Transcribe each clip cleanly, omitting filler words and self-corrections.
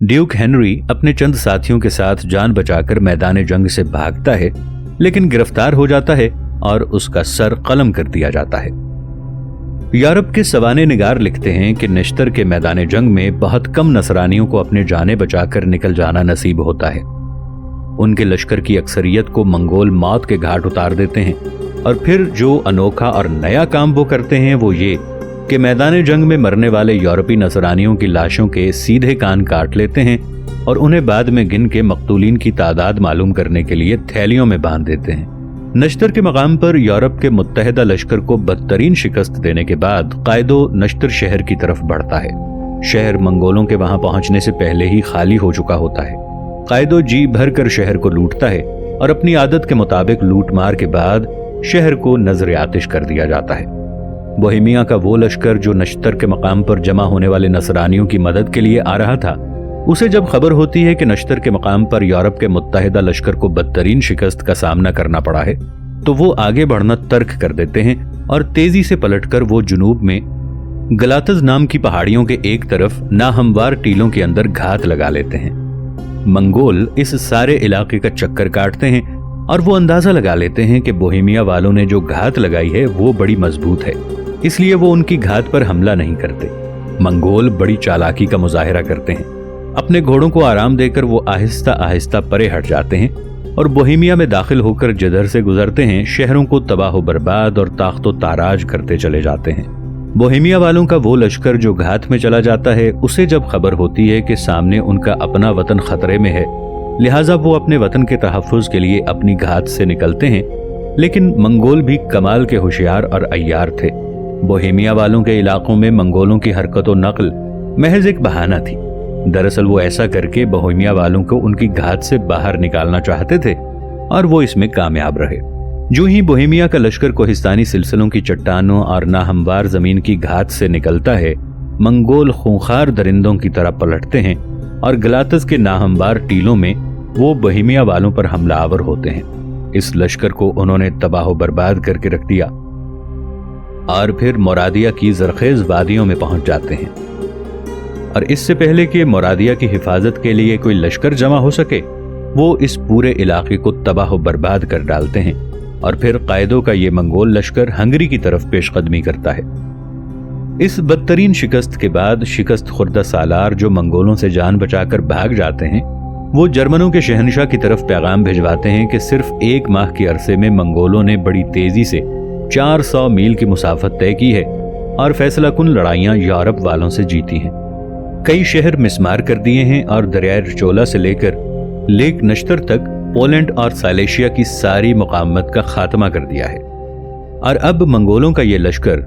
Duke Henry अपने चंद साथियों के साथ जान बचाकर मैदान जंग से भागता है, लेकिन गिरफ्तार हो जाता है और उसका सर कलम कर दिया जाता है। यूरोप के सवाने निगार लिखते हैं कि निश्तर के मैदान जंग में बहुत कम नसरानियों को अपने जाने बचाकर निकल जाना नसीब होता है। उनके लश्कर की अक्सरियत को मंगोल मौत के घाट उतार देते हैं और फिर जो अनोखा और नया काम वो करते हैं वो ये कि मैदान जंग में मरने वाले यूरोपी नसरानियों की लाशों के सीधे कान काट लेते हैं और उन्हें बाद में गिन के मकतूलीन की तादाद मालूम करने के लिए थैलियों में बांध देते हैं। नश्तर के मकाम पर यूरोप के मुत्तहिदा लश्कर को बदतरीन शिकस्त देने के बाद कायदो नश्तर शहर की तरफ बढ़ता है। शहर मंगोलों के वहां पहुंचने से पहले ही खाली हो चुका होता है। कायदो जी भर कर शहर को लूटता है और अपनी आदत के मुताबिक लूटमार के बाद शहर को नजर आतिश कर दिया जाता है। बोहेमिया का वो लश्कर जो नश्तर के मकाम पर जमा होने वाले नसरानियों की मदद के लिए आ रहा था, उसे जब खबर होती है कि नश्तर के मकाम पर यूरोप के मुत्तहिदा लश्कर को बदतरीन शिकस्त का सामना करना पड़ा है, तो वो आगे बढ़ना तर्क कर देते हैं और तेजी से पलटकर वो जुनूब में गलातज नाम की पहाड़ियों के एक तरफ नाहमवार टीलों के अंदर घात लगा लेते हैं। मंगोल इस सारे इलाके का चक्कर काटते हैं और वो अंदाजा लगा लेते हैं कि बोहेमिया वालों ने जो घात लगाई है वो बड़ी मजबूत है, इसलिए वो उनकी घात पर हमला नहीं करते। मंगोल बड़ी चालाकी का मुजाहिरा करते हैं। अपने घोड़ों को आराम देकर वो आहिस्ता आहिस्ता परे हट जाते हैं और बोहेमिया में दाखिल होकर जिधर से गुजरते हैं शहरों को तबाह बर्बाद और ताख्तो ताराज करते चले जाते हैं। बोहेमिया वालों का वो लश्कर जो घात में चला जाता है, उसे जब खबर होती है कि सामने उनका अपना वतन खतरे में है, लिहाजा वो अपने वतन के तहफ्फुज के लिए अपनी घात से निकलते हैं। लेकिन मंगोल भी कमाल के होशियार और अय्यार थे। बोहेमिया वालों के इलाकों में मंगोलों की हरकत व नकल महज एक बहाना थी। दरअसल वो ऐसा करके बोहेमिया वालों को उनकी घात से बाहर निकालना चाहते थे और वो इसमें कामयाब रहे। जो ही बोहेमिया का लश्कर कोहिस्तानी सिलसिलों की चट्टानों और नाहमवार जमीन की घात से निकलता है, मंगोल खूंखार दरिंदों की तरह पलटते हैं और गलातस के नाहमवार टीलों में वो बोहेमिया वालों पर हमलावर होते हैं। इस लश्कर को उन्होंने तबाह बर्बाद करके रख दिया और फिर मोरादिया की जरखेज वादियों में पहुंच जाते हैं। और इससे पहले कि मोरादिया की हिफाजत के लिए कोई लश्कर जमा हो सके, वो इस पूरे इलाके को तबाह बर्बाद कर डालते हैं और फिर कायदों का ये मंगोल लश्कर हंगरी की तरफ पेशकदमी करता है। इस बदतरीन शिकस्त के बाद शिकस्त खुर्दा सालार जो मंगोलों से जान बचाकर भाग जाते हैं, वो जर्मनों के शहनशाह की तरफ पैगाम भिजवाते हैं कि सिर्फ 1 माह के अरसे में मंगोलों ने बड़ी तेजी से 400 मील की मुसाफत तय की है और फैसला कुन लड़ाइयां यूरोप वालों से जीती हैं। कई शहर मिस्मार कर दिए हैं और दरिया रचोला से लेकर लेक नश्तर तक पोलैंड और साइलेशिया की सारी मुकावमत का खात्मा कर दिया है। और अब मंगोलों का ये लश्कर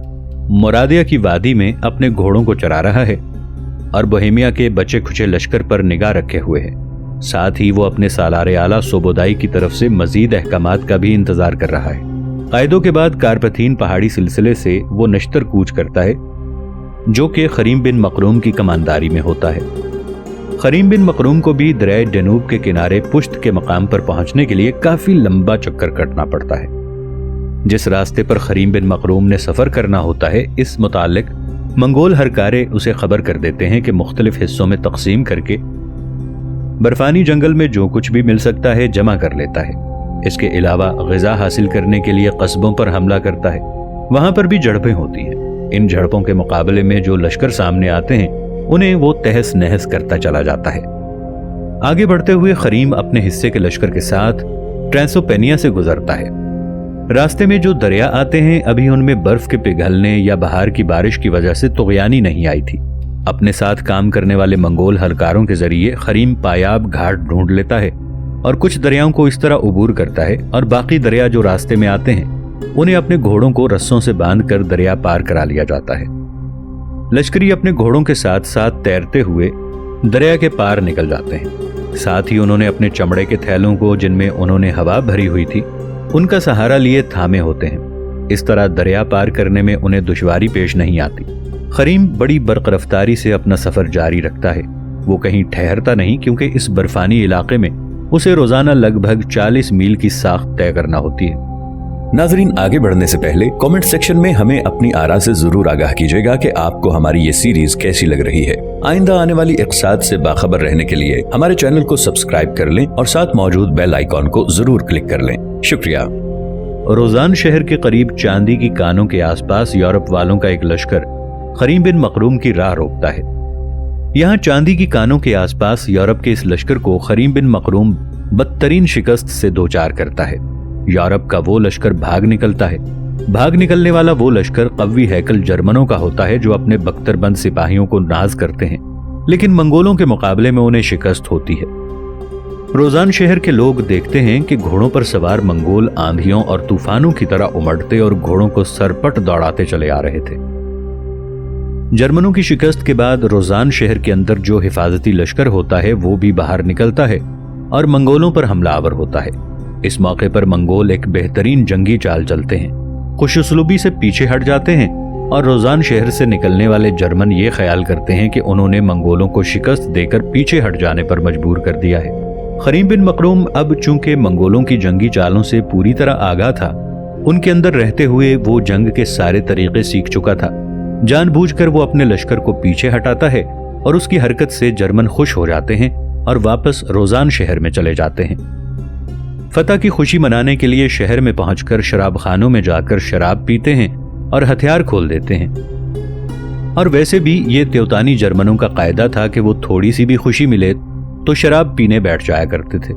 मोरादिया की वादी में अपने घोड़ों को चरा रहा है और बोहेमिया के बचे खुचे लश्कर पर निगाह रखे हुए है। साथ ही वो अपने सालार आला सोबोदाई की तरफ से मजीद अहकामात का भी इंतजार कर रहा है। कायदों के बाद कारपथीन पहाड़ी सिलसिले से वो नश्तर कूच करता है, जो कि खरीम बिन मकरूम की कमानदारी में होता है। खरीम बिन मकरूम को भी दरिया डनूब के किनारे पुश्त के मकाम पर पहुंचने के लिए काफी लंबा चक्कर कटना पड़ता है। जिस रास्ते पर खरीम बिन मकरूम ने सफर करना होता है, इस मुतालिक मंगोल हरकारे उसे खबर कर देते हैं कि मुख्तलिफ हिस्सों में तकसीम करके बर्फानी जंगल में जो कुछ भी मिल सकता है जमा कर लेता है। इसके अलावा ग़िज़ा हासिल करने के लिए कस्बों पर हमला करता है। वहां पर भी झड़पें होती हैं। इन झड़पों के मुकाबले में जो लश्कर सामने आते हैं, उन्हें वो तहस नहस करता चला जाता है। आगे बढ़ते हुए खरीम अपने हिस्से के लश्कर के साथ ट्रांसोपेनिया से गुजरता है। रास्ते में जो दरिया आते हैं, अभी उनमें बर्फ के पिघलने या बहार की बारिश की वजह से तुग़यानी नहीं आई थी। अपने साथ काम करने वाले मंगोल हलकारों के जरिए खरीम पायाब घाट ढूंढ लेता है और कुछ दरियाओं को इस तरह उबूर करता है और बाकी दरिया जो रास्ते में आते हैं उन्हें अपने घोड़ों को रस्सों से बांधकर दरिया पार करा लिया जाता है। लश्करी अपने घोड़ों के साथ साथ तैरते हुए दरिया के पार निकल जाते हैं। साथ ही उन्होंने अपने चमड़े के थैलों को, जिनमें उन्होंने हवा भरी हुई थी, उनका सहारा लिए थामे होते हैं। इस तरह दरिया पार करने में उन्हें दुश्वारी पेश नहीं आती। खरीम बड़ी बर्क रफ्तारी से अपना सफर जारी रखता है। वो कहीं ठहरता नहीं, क्योंकि इस बर्फानी इलाके में उसे रोजाना लगभग 40 मील की साख्त तय करना होती है। नाजरीन, आगे बढ़ने से पहले कमेंट सेक्शन में हमें अपनी आरा से जरूर आगाह कीजिएगा कि आपको हमारी ये सीरीज कैसी लग रही है। आइंदा आने वाली इक़्तिसाद से बाखबर रहने के लिए हमारे चैनल को सब्सक्राइब कर लें और साथ मौजूद बेल आइकॉन को जरूर क्लिक कर लें। शुक्रिया। रोजान शहर के करीब चांदी की कानों के आसपास यूरोप वालों का एक लश्कर खरीम बिन मखरूम की राह रोकता है। यहाँ चांदी की कानों के आसपास यूरोप के इस लश्कर को खरीम बिन मखरूम बदतरीन शिकस्त से दो चार करता है। यूरोप का वो लश्कर भाग निकलता है। भाग निकलने वाला वो लश्कर कव्वी हैकल जर्मनों का होता है जो अपने बख्तरबंद सिपाहियों को नाज करते हैं, लेकिन मंगोलों के मुकाबले में उन्हें शिकस्त होती है। रोजान शहर के लोग देखते हैं कि घोड़ों पर सवार मंगोल आंधियों और तूफानों की तरह उमड़ते और घोड़ों को सरपट दौड़ाते चले आ रहे थे। जर्मनों की शिकस्त के बाद रोजान शहर के अंदर जो हिफाजती लश्कर होता है वो भी बाहर निकलता है और मंगोलों पर हमलावर होता है। इस मौके पर मंगोल एक बेहतरीन जंगी चाल चलते हैं, खुशउस्लूबी से पीछे हट जाते हैं और रोजान शहर से निकलने वाले जर्मन ये ख्याल करते हैं कि उन्होंने मंगोलों को शिकस्त देकर पीछे हट जाने पर मजबूर कर दिया है। खरीम बिन मखरूम अब चूंकि मंगोलों की जंगी चालों से पूरी तरह आगाह था, उनके अंदर रहते हुए वो जंग के सारे तरीके सीख चुका था। जानबूझकर वो अपने लश्कर को पीछे हटाता है और उसकी हरकत से जर्मन खुश हो जाते हैं और वापस रोजान शहर में चले जाते हैं। फतह की खुशी मनाने के लिए शहर में पहुंचकर शराब खानों में जाकर शराब पीते हैं और हथियार खोल देते हैं। और वैसे भी ये त्योतानी जर्मनों का कायदा था कि वो थोड़ी सी भी खुशी मिले तो शराब पीने बैठ जाया करते थे।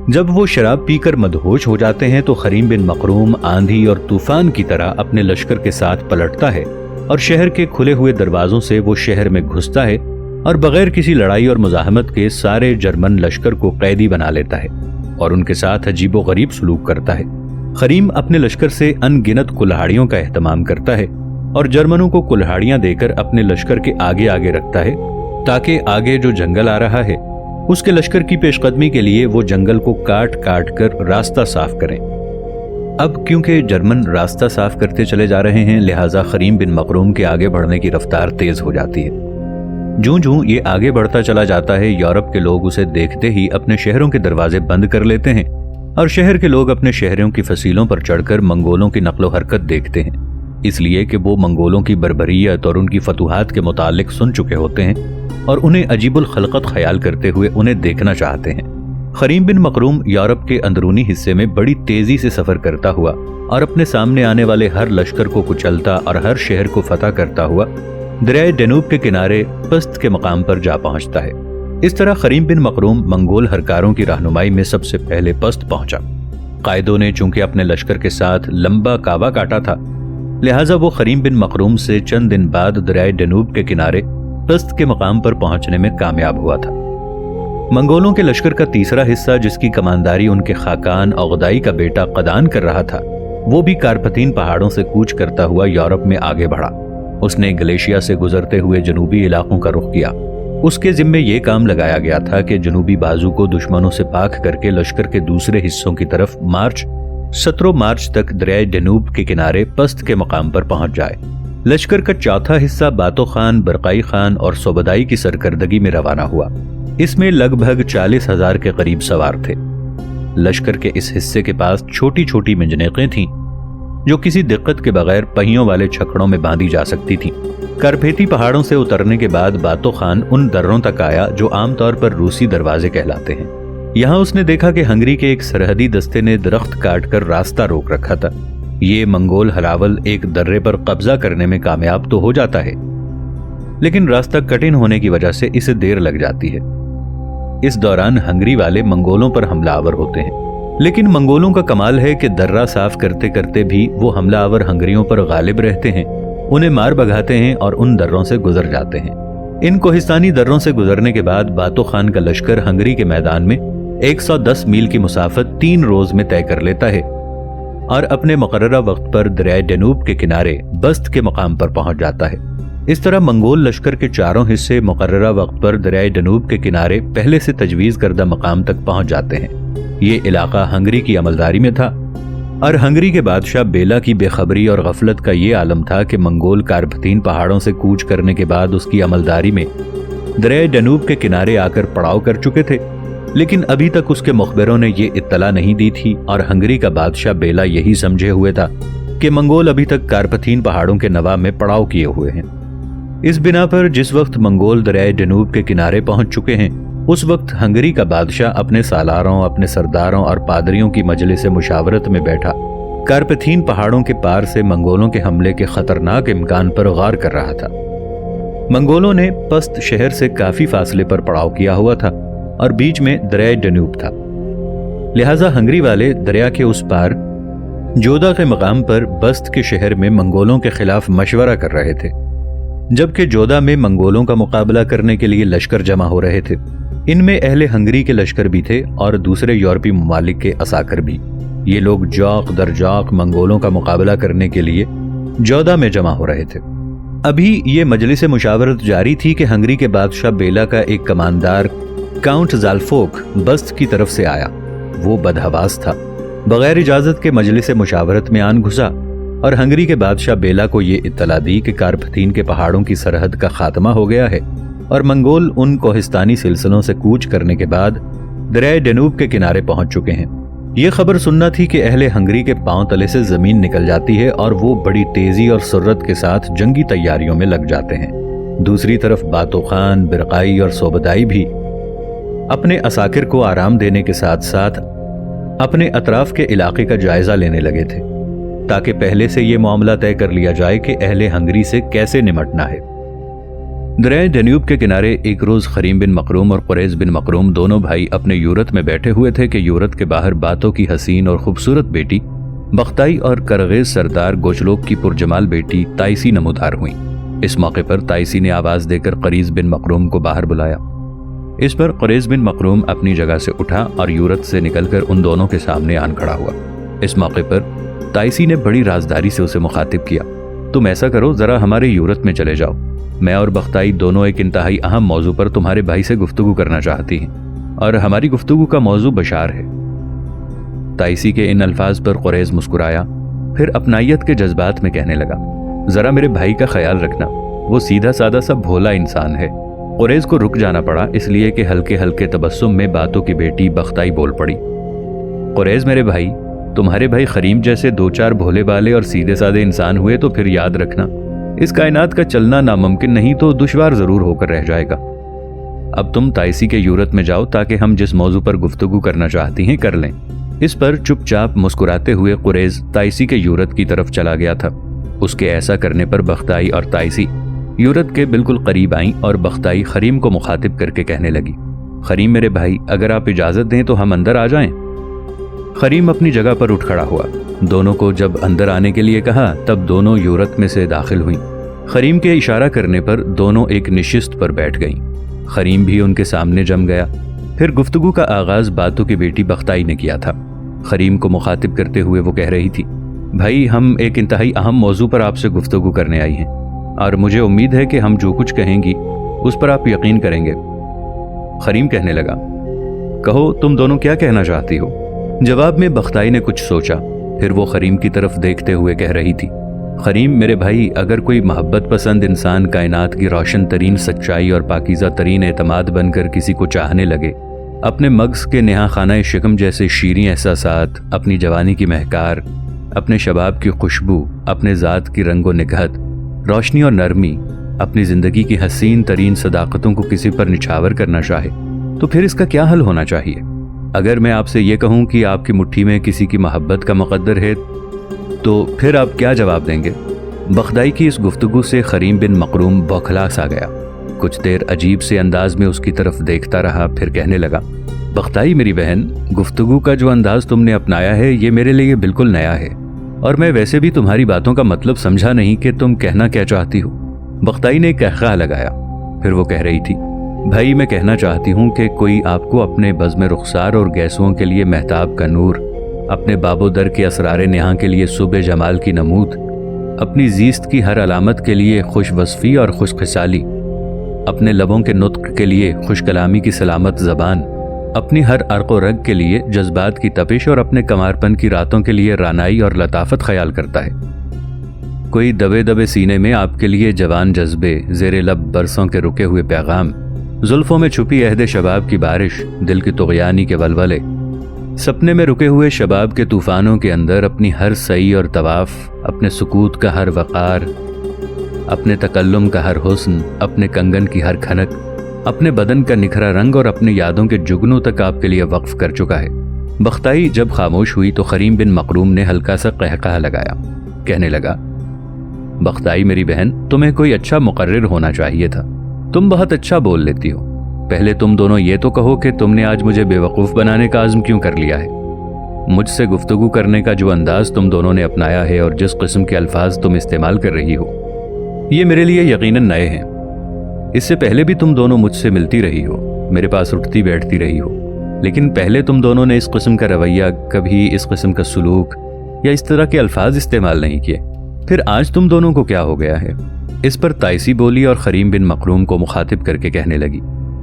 जब वो शराब पीकर मदहोश हो जाते हैं तो खरीम बिन मखरूम आंधी और तूफान की तरह अपने लश्कर के साथ पलटता है और शहर के खुले हुए दरवाजों से वो शहर में घुसता है और बगैर किसी लड़ाई और मुजाहमत के सारे जर्मन लश्कर को कैदी बना लेता है और उनके साथ अजीबो गरीब सलूक करता है। खरीम अपने लश्कर से अनगिनत कुल्हाड़ियों का एहतमाम करता है और जर्मनों को कुल्हाड़ियां देकर अपने लश्कर के आगे आगे रखता है ताकि आगे जो जंगल आ रहा है उसके लश्कर की पेशकदमी के लिए वो जंगल को काट काट कर रास्ता साफ करें। अब क्योंकि जर्मन रास्ता साफ करते चले जा रहे हैं, लिहाजा खरीम बिन मखरूम के आगे बढ़ने की रफ्तार तेज हो जाती है। जूं-जूं ये आगे बढ़ता चला जाता है, यूरोप के लोग उसे देखते ही अपने शहरों के दरवाजे बंद कर लेते हैं और शहर के लोग अपने शहरों की फसीलों पर चढ़कर मंगोलों की नक्लो हरकत देखते हैं, इसलिए कि वो मंगोलों की बर्बरियत और उनकी फतूहात के मुतालिक सुन चुके होते हैं और उन्हें अजीबुल खलकत ख्याल करते हुए उन्हें देखना चाहते हैं। खरीम बिन मखरूम यूरोप के अंदरूनी हिस्से में बड़ी तेजी से सफर करता हुआ और अपने सामने आने वाले हर लश्कर को कुचलता और हर शहर को फतह करता हुआ दरियाए डैनूब के किनारे पस्त के मकाम पर जा पहुंचता है। इस तरह खरीम बिन मखरूम मंगोल हरकारों की रहनुमाई में सबसे पहले पस्त पहुंचा। कायदों ने चूंकि अपने लश्कर के साथ लंबा कावा काटा था, लिहाजा वो खरीम बिन मखरूम से चंद दिन बाद दरियाए डैनूब के किनारे पस्त के मकाम पर पहुंचने में कामयाब हुआ था। मंगोलों के लश्कर का तीसरा हिस्सा, जिसकी कमानदारी उनके खाकान औगदाई का बेटा कदान कर रहा था, वो भी कारपतीन पहाड़ों से कूच करता हुआ यूरोप में आगे बढ़ा। उसने गलेशिया से गुजरते हुए जनूबी इलाकों का रुख किया। उसके जिम्मे ये काम लगाया गया था कि जनूबी बाजू को दुश्मनों से पाक करके लश्कर के दूसरे हिस्सों की तरफ 17 मार्च तक दरियाए डैनूब के किनारे पस्त के मकाम पर पहुंच जाए। लश्कर का चौथा हिस्सा बातो खान, बरकाई खान और सोबदाई की सरकर्दगी में रवाना हुआ। इसमें लगभग 40,000 के करीब सवार थे। लश्कर के इस हिस्से के पास छोटी छोटी मंजनेकें थीं जो किसी दिक्कत के बगैर पहियों वाले छकड़ों में बांधी जा सकती थीं। करफेती पहाड़ों से उतरने के बाद बातो खान उन दर्रों तक आया जो आमतौर पर रूसी दरवाजे कहलाते हैं। यहाँ उसने देखा कि हंगरी के एक सरहदी दस्ते ने दरख्त काटकर रास्ता रोक रखा था। ये मंगोल हलावल एक दर्रे पर कब्जा करने में कामयाब तो हो जाता है, लेकिन रास्ता कठिन होने की वजह से इसे देर लग जाती है। इस दौरान हंगरी वाले मंगोलों पर हमलावर होते हैं, लेकिन मंगोलों का कमाल है कि दर्रा साफ करते करते भी वो हमलावर हंगरियों पर गालिब रहते हैं, उन्हें मार भगाते हैं और उन दर्रों से गुजर जाते हैं। इन कोहिस्तानी दर्रों से गुजरने के बाद बातो खान का लश्कर हंगरी के मैदान में 110 मील की मुसाफत 3 रोज में तय कर लेता है और अपने मुकर्ररा वक्त पर दरियाए डैनूब के किनारे बस्त के मकाम पर पहुंच जाता है। इस तरह मंगोल लश्कर के चारों हिस्से मुकर्ररा वक्त पर दरियाए डैनूब के किनारे पहले से तजवीज करदा मकाम तक पहुंच जाते हैं। ये इलाका हंगरी की अमलदारी में था और हंगरी के बादशाह बेला की बेखबरी और गफलत का ये आलम था कि मंगोल कारपतीन पहाड़ों से कूच करने के बाद उसकी अमलदारी में दरियाए डैनूब के किनारे आकर पड़ाव कर चुके थे لیکن ابھی تک اس کے مخبروں نے یہ اطلاع نہیں دی تھی اور ہنگری کا بادشاہ بیلا یہی سمجھے ہوئے تھا کہ منگول ابھی تک کارپتھین پہاڑوں کے نواح میں پڑاؤ کیے ہوئے ہیں۔ اس بنا پر جس وقت منگول دریائے ڈنوب کے کنارے پہنچ چکے ہیں، اس وقت ہنگری کا بادشاہ اپنے سالاروں، اپنے سرداروں اور پادریوں کی مجلس مشاورت میں بیٹھا کارپتھین پہاڑوں کے پار سے منگولوں کے حملے کے خطرناک امکان پر غور کر رہا تھا۔ منگولوں نے پست شہر سے کافی فاصلے پر پڑاؤ کیا ہوا تھا اور بیچ میں دریائے ڈنوب تھا، لہٰذا ہنگری والے دریا کے اس پار جودا کے مقام پر بست کے شہر میں منگولوں کے خلاف مشورہ کر رہے تھے، جبکہ جودا میں منگولوں کا مقابلہ کرنے کے لیے لشکر جمع ہو رہے تھے۔ ان میں اہل ہنگری کے لشکر بھی تھے اور دوسرے یورپی ممالک کے عساکر بھی۔ یہ لوگ جوق در جوق منگولوں کا مقابلہ کرنے کے لیے جودا میں جمع ہو رہے تھے۔ ابھی یہ مجلس مشاورت جاری تھی کہ ہنگری کے بادشاہ بیلا کا ایک کماندار کاؤنٹ زالفوک بست کی طرف سے آیا۔ وہ بدحواس تھا، بغیر اجازت کے مجلس مشاورت میں آن گھسا اور ہنگری کے بادشاہ بیلا کو یہ اطلاع دی کہ کارپتھین کے پہاڑوں کی سرحد کا خاتمہ ہو گیا ہے اور منگول ان کوہستانی سلسلوں سے کوچ کرنے کے بعد دریائے ڈنوب کے کنارے پہنچ چکے ہیں۔ یہ خبر سننا تھی کہ اہل ہنگری کے پاؤں تلے سے زمین نکل جاتی ہے اور وہ بڑی تیزی اور سرعت کے ساتھ جنگی تیاریوں میں لگ جاتے ہیں۔ دوسری طرف باتو خان، برقائی اور صوبدائی بھی اپنے عساکر کو آرام دینے کے ساتھ ساتھ اپنے اطراف کے علاقے کا جائزہ لینے لگے تھے تاکہ پہلے سے یہ معاملہ طے کر لیا جائے کہ اہل ہنگری سے کیسے نمٹنا ہے۔ دریائے ڈنیوب کے کنارے ایک روز خریم بن مقروم اور قریز بن مقروم دونوں بھائی اپنے یورت میں بیٹھے ہوئے تھے کہ یورت کے باہر باتوں کی حسین اور خوبصورت بیٹی بختائی اور کرغیز سردار گوچلوک کی پرجمال بیٹی تائسی نمودار ہوئیں۔ اس موقع پر تائسی نے آواز دے کر قریز بن مقروم کو باہر بلایا۔ اس پر قریز بن مقروم اپنی جگہ سے اٹھا اور یورت سے نکل کر ان دونوں کے سامنے آن کھڑا ہوا۔ اس موقع پر تائسی نے بڑی رازداری سے اسے مخاطب کیا، تم ایسا کرو، ذرا ہمارے یورت میں چلے جاؤ، میں اور بختائی دونوں ایک انتہائی اہم موضوع پر تمہارے بھائی سے گفتگو کرنا چاہتی ہیں، اور ہماری گفتگو کا موضوع بشار ہے۔ تائسی کے ان الفاظ پر قریز مسکرایا، پھر اپنائیت کے جذبات میں کہنے لگا، ذرا میرے بھائی کا خیال رکھنا، وہ سیدھا سادہ سا بھولا انسان ہے۔ قریز کو رک جانا پڑا، اس لیے کہ ہلکے ہلکے تبسم میں باتوں کی بیٹی بختائی بول پڑی، قریز میرے بھائی، تمہارے بھائی خریم جیسے دو چار بھولے بالے اور سیدھے سادے انسان ہوئے تو پھر یاد رکھنا، اس کائنات کا چلنا ناممکن نہیں تو دشوار ضرور ہو کر رہ جائے گا۔ اب تم تائسی کے یورت میں جاؤ تاکہ ہم جس موضوع پر گفتگو کرنا چاہتی ہیں کر لیں۔ اس پر چپ چاپ مسکراتے ہوئے قریز تائسی کے یورت کی طرف چلا گیا تھا۔ اس کے ایسا کرنے پر بختائی اور تائسی یورت کے بالکل قریب آئیں اور بختائی خریم کو مخاطب کر کے کہنے لگی، خریم میرے بھائی، اگر آپ اجازت دیں تو ہم اندر آ جائیں۔ خریم اپنی جگہ پر اٹھ کھڑا ہوا۔ دونوں کو جب اندر آنے کے لیے کہا تب دونوں یورت میں سے داخل ہوئیں۔ خریم کے اشارہ کرنے پر دونوں ایک نشست پر بیٹھ گئیں۔ خریم بھی ان کے سامنے جم گیا۔ پھر گفتگو کا آغاز باتوں کی بیٹی بختائی نے کیا تھا۔ خریم کو مخاطب کرتے ہوئے وہ کہہ رہی تھی، بھائی ہم ایک انتہائی اہم موضوع پر آپ سے گفتگو کرنے آئی ہیں اور مجھے امید ہے کہ ہم جو کچھ کہیں گی اس پر آپ یقین کریں گے۔ خریم کہنے لگا، کہو تم دونوں کیا کہنا چاہتی ہو؟ جواب میں بختائی نے کچھ سوچا، پھر وہ خریم کی طرف دیکھتے ہوئے کہہ رہی تھی، خریم میرے بھائی، اگر کوئی محبت پسند انسان کائنات کی روشن ترین سچائی اور پاکیزہ ترین اعتماد بن کر کسی کو چاہنے لگے، اپنے مغز کے نہا خانہ شکم جیسے شیریں احساسات، اپنی جوانی کی مہکار، اپنے شباب کی خوشبو، اپنے ذات کی رنگ و نکہت، روشنی اور نرمی، اپنی زندگی کی حسین ترین صداقتوں کو کسی پر نچھاور کرنا چاہے تو پھر اس کا کیا حل ہونا چاہیے؟ اگر میں آپ سے یہ کہوں کہ آپ کی مٹھی میں کسی کی محبت کا مقدر ہے تو پھر آپ کیا جواب دیں گے؟ بختائی کی اس گفتگو سے خریم بن مقروم بوکھلا سا گیا۔ کچھ دیر عجیب سے انداز میں اس کی طرف دیکھتا رہا، پھر کہنے لگا، بختائی میری بہن، گفتگو کا جو انداز تم نے اپنایا ہے یہ میرے لیے بالکل نیا ہے، اور میں ویسے بھی تمہاری باتوں کا مطلب سمجھا نہیں کہ تم کہنا کیا چاہتی ہو۔ بختائی نے قہقہہ لگایا، پھر وہ کہہ رہی تھی، بھائی میں کہنا چاہتی ہوں کہ کوئی آپ کو اپنے بزم رخسار اور گیسوؤں کے لیے مہتاب کا نور، اپنے باب و در کے اسرار نہاں کے لیے صبح جمال کی نمود، اپنی زیست کی ہر علامت کے لیے خوش وصفی اور خوش خصالی، اپنے لبوں کے نطق کے لیے خوش کلامی کی سلامت زبان، اپنی ہر عرق و رگ کے لیے جذبات کی تپش اور اپنے کمارپن کی راتوں کے لیے رانائی اور لطافت خیال کرتا ہے۔ کوئی دبے دبے سینے میں آپ کے لیے جوان جذبے، زیر لب برسوں کے رکے ہوئے پیغام، जुल्फों में छुपी अहद शबाब की बारिश, दिल की तुग़यानी के वलवले, सपने में रुके हुए शबाब के तूफानों के अंदर अपनी हर सई और तवाफ, अपने सुकूत का हर वक़ार, अपने तकल्लुम का हर हुस्न, अपने कंगन की हर खनक, अपने बदन का निखरा रंग और अपनी यादों के जुगनों तक आपके लिए वक्फ कर चुका है। बख्ताई जब खामोश हुई तो करीम बिन मकरूम ने हल्का सा कहकहा लगाया। कहने लगा, बख्ताई मेरी बहन, तुम्हें कोई अच्छा मुकर्रिर होना चाहिए था। तुम बहुत अच्छा बोल लेती हो। पहले तुम दोनों ये तो कहो कि तुमने आज मुझे बेवकूफ़ बनाने का आज़म क्यों कर लिया है। मुझसे गुफ्तगू करने का जो अंदाज तुम दोनों ने अपनाया है और जिस किस्म के अल्फाज तुम इस्तेमाल कर रही हो, ये मेरे लिए यकीनन नए हैं। इससे पहले भी तुम दोनों मुझसे मिलती रही हो, मेरे पास उठती बैठती रही हो, लेकिन पहले तुम दोनों ने इस किस्म का रवैया, कभी इस किस्म का सुलूक या इस तरह के अल्फाज इस्तेमाल नहीं किए। फिर आज तुम दोनों को क्या हो गया है। इस पर ताइसी बोली और करीम बिन मकरूम को मुखातिब करके कहने लगी,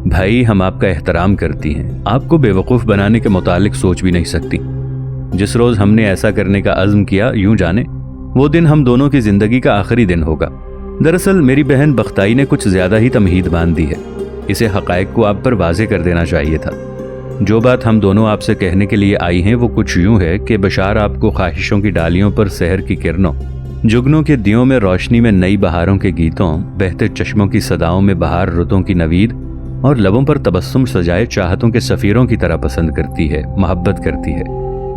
भाई हम आपका एहतराम करती हैं, आपको बेवकूफ़ बनाने के मुतालिक सोच भी नहीं सकती। जिस रोज़ हमने ऐसा करने का अज़्म किया, यूं जाने वो दिन हम दोनों की ज़िंदगी का आखिरी दिन होगा। दरअसल मेरी बहन बख्ताई ने कुछ ज़्यादा ही तमहीद बांध दी है। इसे हक़ाइक़ को आप पर वाज़े कर देना चाहिए था। जो बात हम दोनों आपसे कहने के लिए आई हैं वो कुछ यूं है कि बशार आपको ख्वाहिशों की डालियों पर सहर की किरणों, जुगनों के दियों में रोशनी में नई बहारों के गीतों, बहते चश्मों की सदाओं में बहार रुतों की नवीद और लबों पर तबस्सुम सजाए चाहतों के सफ़ीरों की तरह पसंद करती है, मोहब्बत करती है।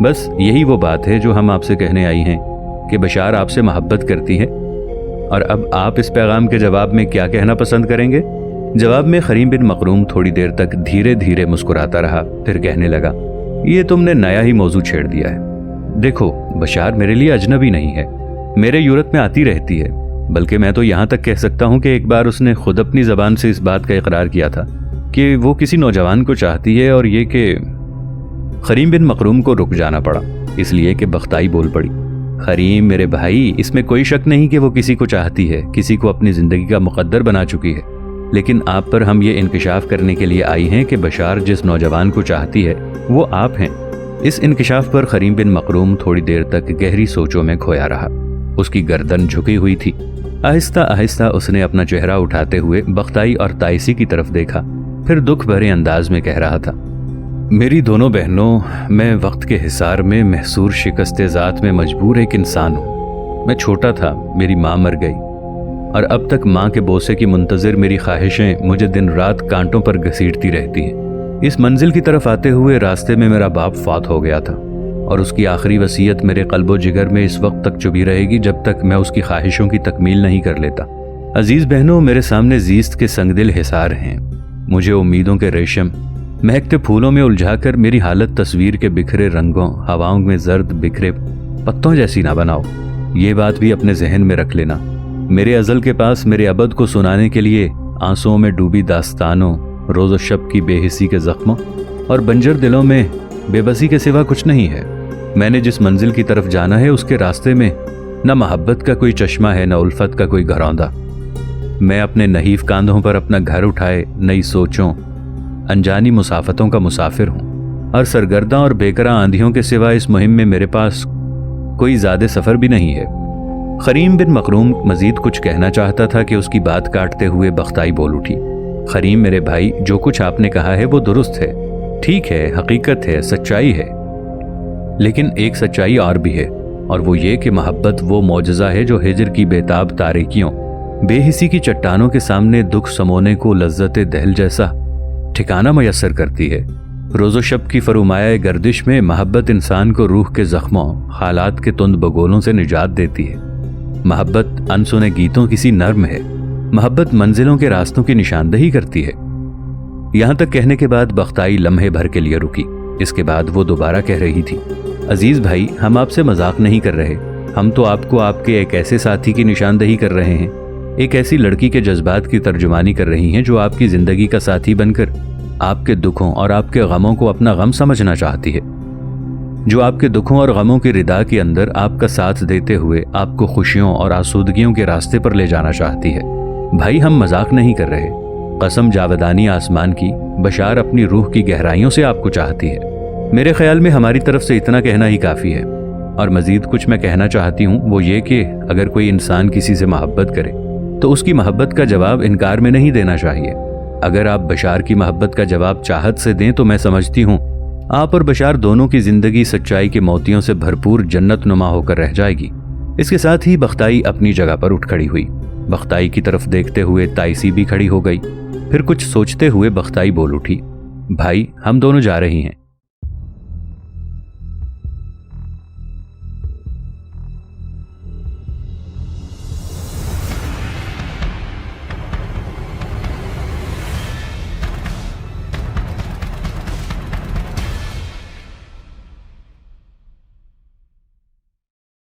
बस यही वो बात है जो हम आपसे कहने आई हैं कि बशार आपसे मोहब्बत करती है। और अब आप इस पैगाम के जवाब में क्या कहना पसंद करेंगे। जवाब में करीम बिन मकरूम थोड़ी देर तक धीरे धीरे मुस्कुराता रहा, फिर कहने लगा, ये तुमने नया ही मौजू छेड़ दिया है। देखो, बशार मेरे लिए अजनबी नहीं है, मेरे यूरत में आती रहती है, बल्कि मैं तो यहाँ तक कह सकता हूँ कि एक बार उसने खुद अपनी ज़बान से इस बात का इकरार किया था कि वो किसी नौजवान को चाहती है। और ये कि करीम बिन मकरूम को रुक जाना पड़ा, इसलिए कि बख्ताई बोल पड़ी, करीम मेरे भाई, इसमें कोई शक नहीं कि वो किसी को चाहती है, किसी को अपनी ज़िंदगी का मुकद्दर बना चुकी है। लेकिन आप पर हम ये इंकिशाफ करने के लिए आई हैं कि बशार जिस नौजवान को चाहती है वो आप हैं। इस इंकिशाफ पर करीम बिन मकरूम थोड़ी देर तक गहरी सोचों में खोया रहा। उसकी गर्दन झुकी हुई थी। आहिस्ता आहिस्ता उसने अपना चेहरा उठाते हुए बख्ताई और ताइसी की तरफ देखा, फिर दुख भरे अंदाज में कह रहा था, मेरी दोनों बहनों, मैं वक्त के हिसार में महसूर शिकस्ते ज़ात में मजबूर एक इंसान हूँ। मैं छोटा था, मेरी माँ मर गई और अब तक माँ के बोसे की मुंतज़िर मेरी ख्वाहिशें मुझे दिन रात कांटों पर घसीटती रहती हैं। इस मंजिल की तरफ आते हुए रास्ते में मेरा बाप फात हो गया था और उसकी आखिरी वसीयत मेरे क़ल्बो जिगर में इस वक्त तक चुभी रहेगी जब तक मैं उसकी ख्वाहिशों की तकमील नहीं कर लेता। अजीज़ बहनों, मेरे सामने ज़ीस्त के संगदिल हिसार हैं। मुझे उम्मीदों के रेशम महकते फूलों में उलझाकर मेरी हालत तस्वीर के बिखरे रंगों, हवाओं में जर्द बिखरे पत्तों जैसी ना बनाओ। ये बात भी अपने जहन में रख लेना। मेरे अज़ल के पास मेरे अबद को सुनाने के लिए आंसुओं में डूबी दास्तानों, रोज़ शब की बेहिसी के ज़ख्मों और बंजर दिलों में बेबसी के सिवा कुछ नहीं है। मैंने जिस मंजिल की तरफ जाना है उसके रास्ते में न मोहब्बत का कोई चश्मा है, न उल्फत का कोई घरौंदा। मैं अपने नहीफ कांधों पर अपना घर उठाए नई सोचों, अनजानी मुसाफतों का मुसाफिर हूँ और सरगर्दा और बेकरा आंधियों के सिवा इस मुहिम में मेरे पास कोई ज़्यादा सफ़र भी नहीं है। करीम बिन मकरूम मजीद कुछ कहना चाहता था कि उसकी बात काटते हुए बख्ताई बोल उठी, करीम मेरे भाई, जो कुछ आपने कहा है वो दुरुस्त है, ठीक है, हकीकत है, सच्चाई है, लेकिन एक सच्चाई और भी है, और वो ये कि मोहब्बत वो मौजज़ा है जो हिजर की बेताब तारीकियों, बेहिसी की चट्टानों के सामने दुख समोने को लज्जत दहल जैसा ठिकाना मैसर करती है। रोज़ो शब की फरुमाया गर्दिश में मोहब्बत इंसान को रूह के ज़ख्मों, हालात के तुंद बगोलों से निजात देती है। मोहब्बत अनसुने गीतों की सी नर्म है। मोहब्बत मंजिलों के रास्तों की निशानदही करती है। यहाँ तक कहने के बाद बख्ताई लम्हे भर के लिए रुकी। इसके बाद वो दोबारा कह रही थी, अजीज़ भाई, हम आपसे मजाक नहीं कर रहे, हम तो आपको आपके एक ऐसे साथी की निशानदही कर रहे हैं, एक ऐसी लड़की के जज्बात की तर्जुमानी कर रही हैं जो आपकी ज़िंदगी का साथी बनकर आपके दुखों और आपके गमों को अपना गम समझना चाहती है, जो आपके दुखों और गमों की रिदा के अंदर आपका साथ देते हुए आपको खुशियों और आसूदगियों के रास्ते पर ले जाना चाहती है। भाई, हम मजाक नहीं कर रहे, कसम जावेदानी आसमान की, बशार अपनी रूह की गहराइयों से आपको चाहती है। मेरे ख्याल में हमारी तरफ से इतना कहना ही काफ़ी है। और मज़ीद कुछ मैं कहना चाहती हूँ, वो ये कि अगर कोई इंसान किसी से मोहब्बत करे तो उसकी मोहब्बत का जवाब इनकार में नहीं देना चाहिए। अगर आप बशार की मोहब्बत का जवाब चाहत से दें तो मैं समझती हूँ आप और बशार दोनों की जिंदगी सच्चाई के मोतियों से भरपूर जन्नत नुमा होकर रह जाएगी। इसके साथ ही बख्ताई अपनी जगह पर उठ खड़ी हुई। बख्ताई की तरफ देखते हुए ताइसी भी खड़ी हो गई। फिर कुछ सोचते हुए बख्ताई बोल उठी, भाई हम दोनों जा रही हैं।